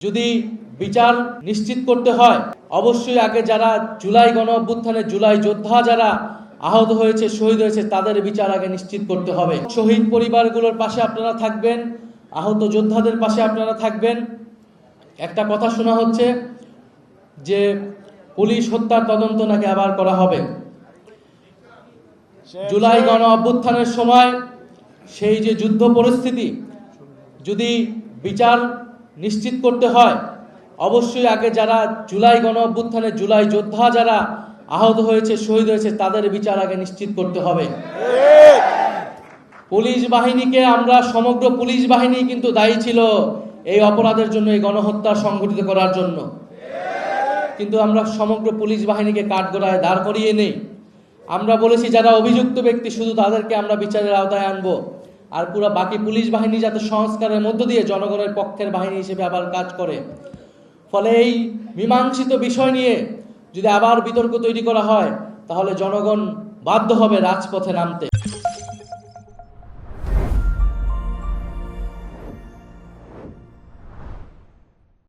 যদি বিচার নিশ্চিত করতে হয় অবশ্যই আগে যারা জুলাই গণ অভ্যুত্থানে জুলাই যোদ্ধা যারা আহত হয়েছে শহীদ হয়েছে তাদের বিচার আগে নিশ্চিত করতে হবে। শহীদ পরিবারগুলোর পাশে আপনারা থাকবেন, আহত যোদ্ধাদের পাশে আপনারা থাকবেন। একটা কথা শোনা হচ্ছে যে পুলিশ হত্যার তদন্ত নাকি আবার করা হবে। জুলাই গণ অভ্যুত্থানের সময় সেই যে যুদ্ধ পরিস্থিতি যদি বিচার নিশ্চিত করতে হয় অবশ্যই আগে যারা জুলাই গণ অভ্যুত্থানে জুলাই যোদ্ধা যারা আহত হয়েছে শহীদ হয়েছে তাদের বিচার আগে নিশ্চিত করতে হবে। পুলিশ বাহিনীকে আমরা সমগ্র পুলিশ বাহিনী কিন্তু দায়ী ছিল এই অপরাধের জন্য, এই গণহত্যা সংঘটিত করার জন্য, কিন্তু আমরা সমগ্র পুলিশ বাহিনীকে কাঠগড়ায় দাঁড় করিয়ে নেই। আমরা বলেছি যারা অভিযুক্ত ব্যক্তি শুধু তাদেরকে আমরা বিচারের আওতায় আনবো, আর পুরো বাকি পুলিশ বাহিনী যাতে সংস্কারের মধ্য দিয়ে জনগণের পক্ষের বাহিনী হিসেবে আবার কাজ করে। ফলে এই মীমাংসিত বিষয় নিয়ে যদি আবার বিতর্ক তৈরি করা হয় তাহলে জনগণ বাধ্য হবে রাজপথে নামতে।